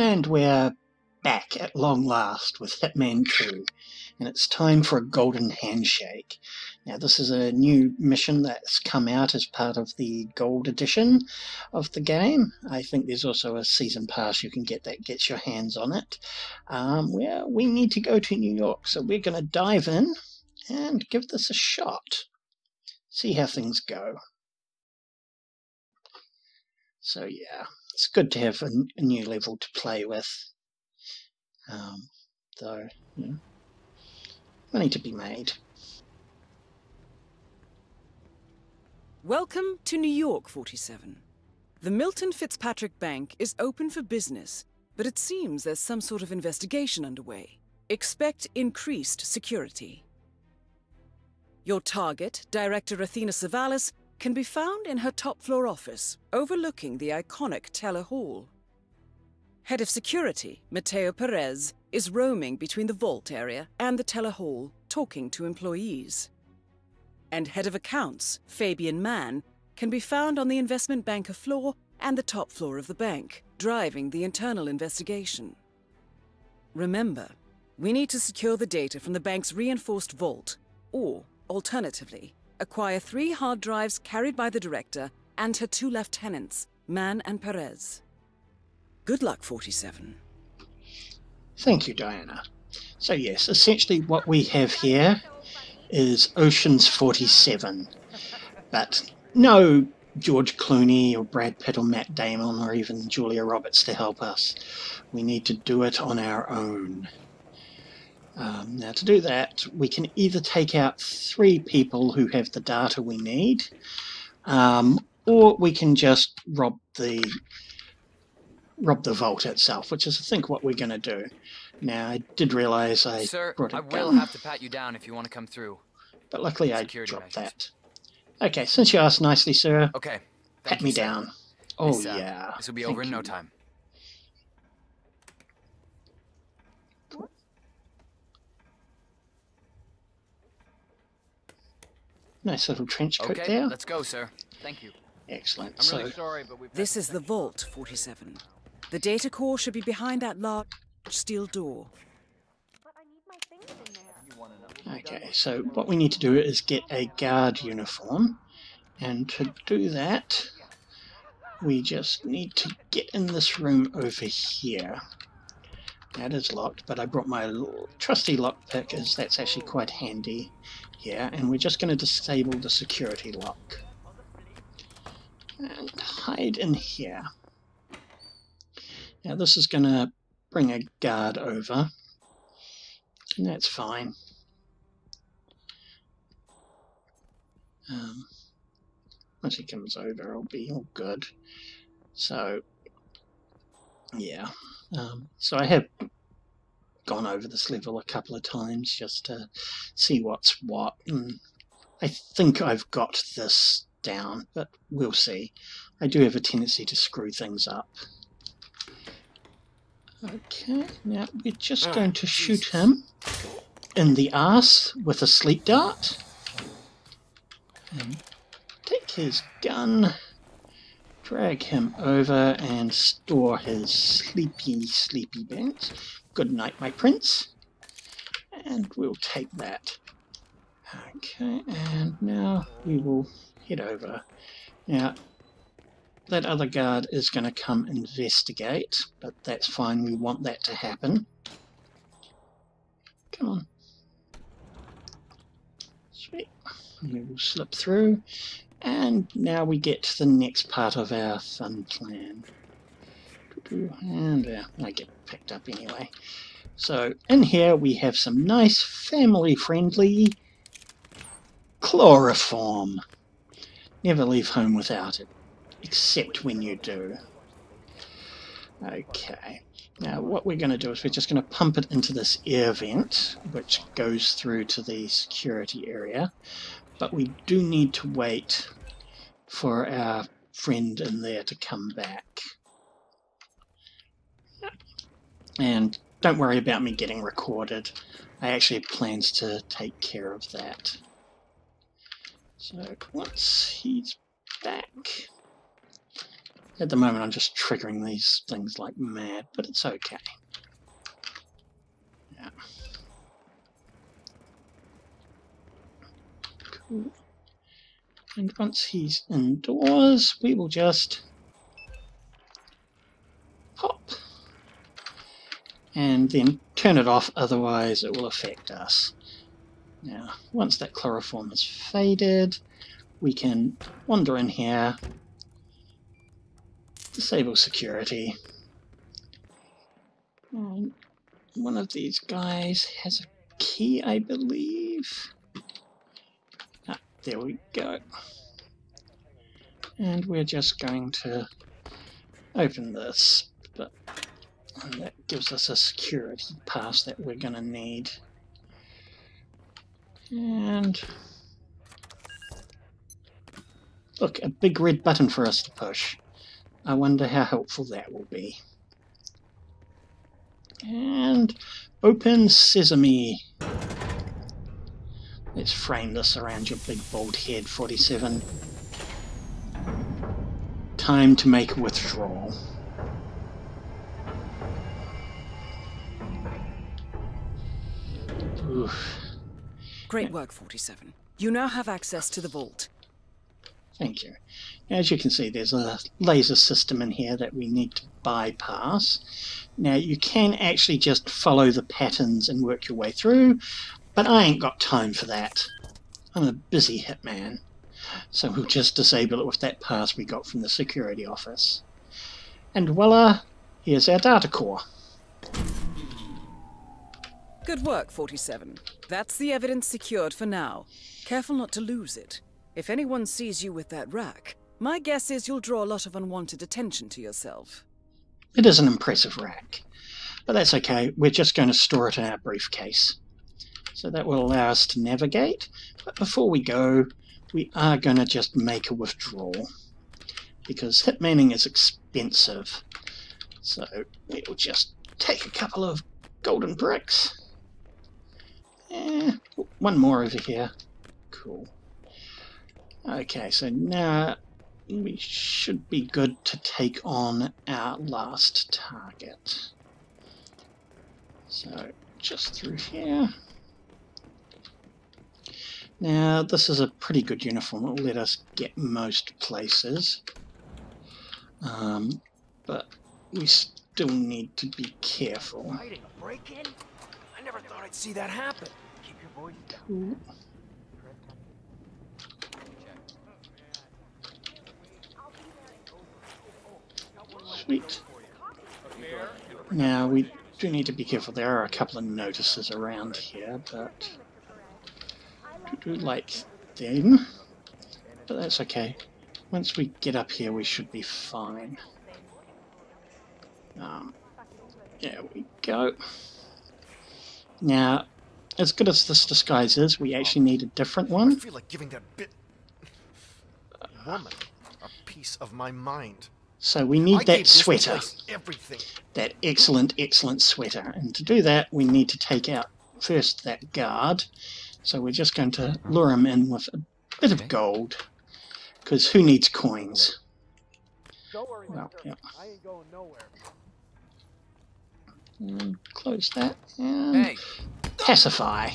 And we're back at long last with Hitman 2, and it's time for a golden handshake. Now this is a new mission that's come out as part of the gold edition of the game. I think there's also a season pass you can get that gets your hands on it, where we need to go to New York, so we're going to dive in and give this a shot, see how things go. So yeah, it's good to have a new level to play with. Though, you know, money to be made. Welcome to New York, 47. The Milton Fitzpatrick Bank is open for business, but it seems there's some sort of investigation underway. Expect increased security. Your target, Director Athena Savalas, can be found in her top-floor office, overlooking the iconic Teller Hall. Head of Security, Mateo Perez, is roaming between the vault area and the Teller Hall, talking to employees. And Head of Accounts, Fabian Mann, can be found on the investment banker floor and the top floor of the bank, driving the internal investigation. Remember, we need to secure the data from the bank's reinforced vault, or, alternatively, acquire 3 hard drives carried by the director and her 2 lieutenants, Mann and Perez. Good luck, 47. Thank you, Diana. So yes, essentially what we have here is Ocean's 47, but no George Clooney or Brad Pitt or Matt Damon or even Julia Roberts to help us. We need to do it on our own. Now to do that, we can either take out 3 people who have the data we need, or we can just rob the vault itself, which is I think what we're going to do. Now I did realise I brought a gun. Sir, I will have to pat you down if you want to come through. But luckily I dropped that. Okay, since you asked nicely, sir, okay, pat me down. Oh yeah. This will be over in no time. Nice little trench coat Okay, there. let's go, sir. Thank you. Excellent. I'm really sorry, but This is the vault, 47. The data core should be behind that large steel door. But I need my things in there. Okay, so what we need to do is get a guard uniform, and to do that we just need to get in this room over here. That is locked, but I brought my trusty lockpick, as that's actually quite handy here, and we're just going to disable the security lock and hide in here. Now this is going to bring a guard over, and that's fine. Once he comes over, it'll be all good. So yeah, so I have gone over this level a couple of times just to see what's what, and I think I've got this down, but we'll see. I do have a tendency to screw things up. Okay, now we're just going to shoot him in the arse with a sleep dart. And take his gun, drag him over and store his sleepy bent. Good night, my prince. And we'll take that. Okay, and now we will head over. Now, that other guard is going to come investigate, but that's fine, we want that to happen. Come on. Sweet. We will slip through, and now we get to the next part of our fun plan. And I get picked up anyway. So in here we have some nice family-friendly chloroform. Never leave home without it, except when you do. Okay, now what we're going to do is we're just going to pump it into this air vent, which goes through to the security area. But we do need to wait for our friend in there to come back. And don't worry about me getting recorded. I actually have plans to take care of that. So once he's back, At the moment I'm just triggering these things like mad, but it's okay. Yeah. Cool. And once he's indoors, we will just pop and then turn it off, otherwise it will affect us. Now, once that chloroform has faded, we can wander in here, disable security. And one of these guys has a key, I believe. Ah, there we go. And we're just going to open this, but that gives us a security pass that we're going to need. And look, a big red button for us to push. I wonder how helpful that will be. And open sesame. Let's frame this around your big bald head, 47. Time to make a withdrawal. Oof. Great work, 47. You now have access to the vault. Thank you. As you can see, there's a laser system in here that we need to bypass. Now, you can actually just follow the patterns and work your way through, but I ain't got time for that. I'm a busy hitman. So we'll just disable it with that pass we got from the security office. And voila, here's our data core. Good work, 47. That's the evidence secured for now. Careful not to lose it. If anyone sees you with that rack, my guess is you'll draw a lot of unwanted attention to yourself. It is an impressive rack, but that's okay. We're just going to store it in our briefcase. So that will allow us to navigate. But before we go, we are going to just make a withdrawal, because hitmaning is expensive. So we'll just take a couple of golden bricks. One more over here. Cool. Okay, so now we should be good to take on our last target. So just through here. Now this is a pretty good uniform. It'll let us get most places. But we still need to be careful. Hiding a break-in? I never thought I'd see that happen. Keep your voice down. Cool. Sweet. Now we do need to be careful. There are a couple of notices around here, but do like them. But that's okay. Once we get up here, we should be fine. There we go. Now, as good as this disguise is, we actually need a different I one. feel like giving that woman a piece of my mind. So we need I gave that this sweater. place everything. That excellent, excellent sweater. And to do that, we need to take out first that guard. So we're just going to lure him in with a bit of gold. Because who needs coins? Don't worry, Well, mister. yeah. I ain't going nowhere. And close that. And Hey, pacify.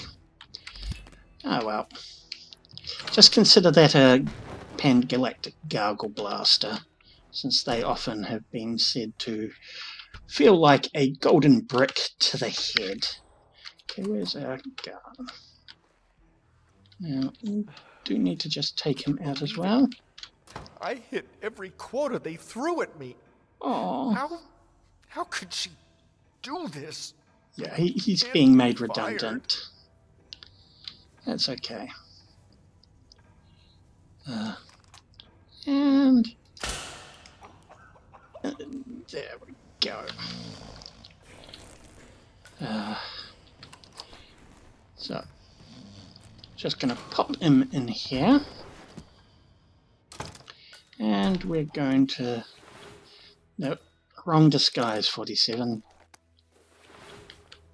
Oh well. Just consider that a pan-galactic gargle blaster, since they often have been said to feel like a golden brick to the head. Okay, where's our gun? Now, we do need to just take him out as well. I hit every quota they threw at me. Oh, How could she do this? yeah, he's And being made fired. redundant. That's okay. And there we go. So, just going to pop him in here. And we're going to... Nope, wrong disguise, 47.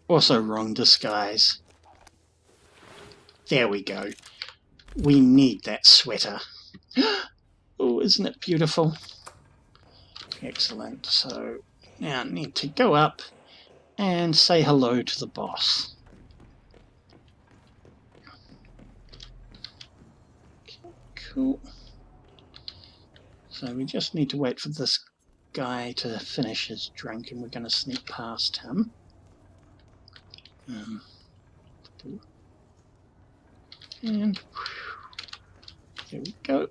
Also wrong disguise. There we go. We need that sweater. Oh, isn't it beautiful? Excellent. So now I need to go up and say hello to the boss. Okay, cool. So we just need to wait for this guy to finish his drink, and we're going to sneak past him. And there we go.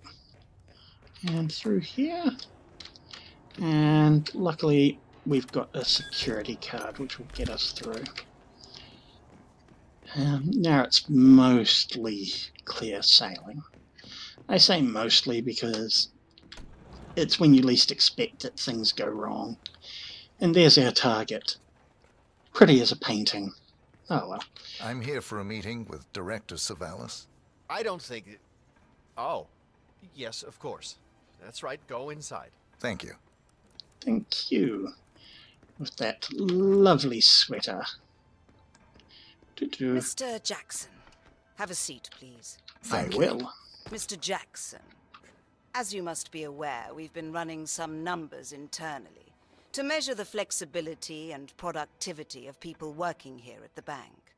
And through here. And luckily we've got a security card which will get us through. Now it's mostly clear sailing. I say mostly because it's when you least expect it things go wrong. And there's our target. Pretty as a painting. Oh well. I'm here for a meeting with Director Savalas. I don't think it... Oh. Yes, of course. That's right. Go inside. Thank you. Thank you. With that lovely sweater. Doo-doo. Mr. Jackson, have a seat, please. I will. Mr. Jackson, as you must be aware, we've been running some numbers internally to measure the flexibility and productivity of people working here at the bank.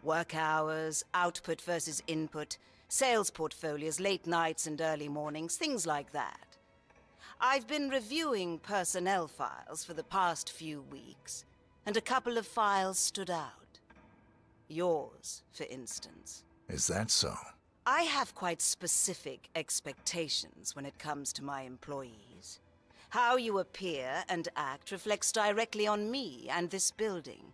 Work hours, output versus input, sales portfolios, late nights and early mornings, things like that. I've been reviewing personnel files for the past few weeks, and a couple of files stood out. Yours, for instance. Is that so? I have quite specific expectations when it comes to my employees. How you appear and act reflects directly on me and this building.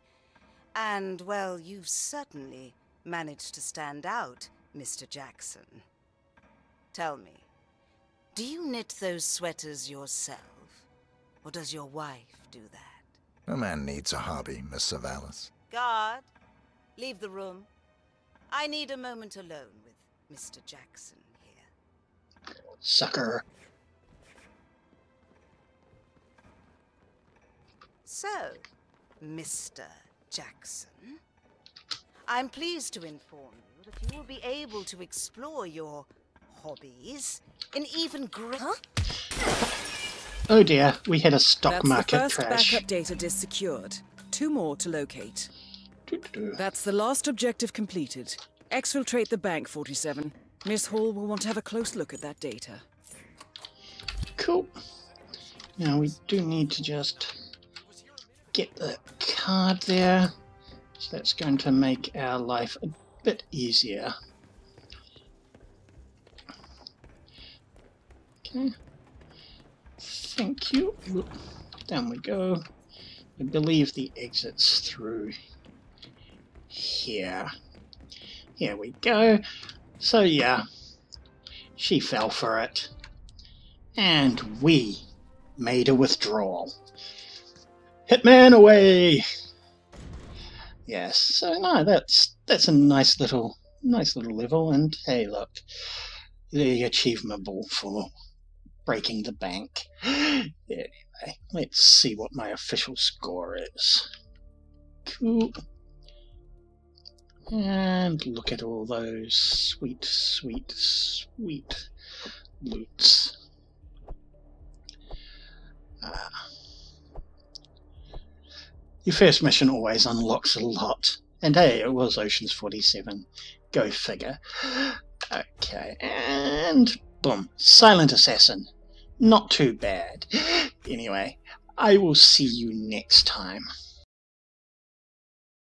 And, well, you've certainly managed to stand out, Mr. Jackson. Tell me, do you knit those sweaters yourself? Or does your wife do that? A man needs a hobby, Miss Savalas. Guard, leave the room. I need a moment alone with Mr. Jackson here. Sucker. So, Mr. Jackson, I'm pleased to inform you that you will be able to explore your hobbies in even greater... Oh dear, we had a stock That's market the first crash. backup data disk secured. 2 more to locate. Doo-doo. That's the last objective completed. Exfiltrate the bank, 47. Miss Hall will want to have a close look at that data. Cool. Now we do need to just get the card there. So that's going to make our life a bit easier. Okay. Thank you. Down we go. I believe the exit's through here. Here we go. So yeah, she fell for it. And we made a withdrawal. Hitman away! Yes, so no, that's a nice little level, and hey look, the achievable for breaking the bank. Anyway, let's see what my official score is. Cool. And look at all those sweet, sweet, sweet loots. Your first mission always unlocks a lot. And hey, it was Ocean's 47. Go figure. Okay, and boom. Silent Assassin. Not too bad. Anyway, I will see you next time.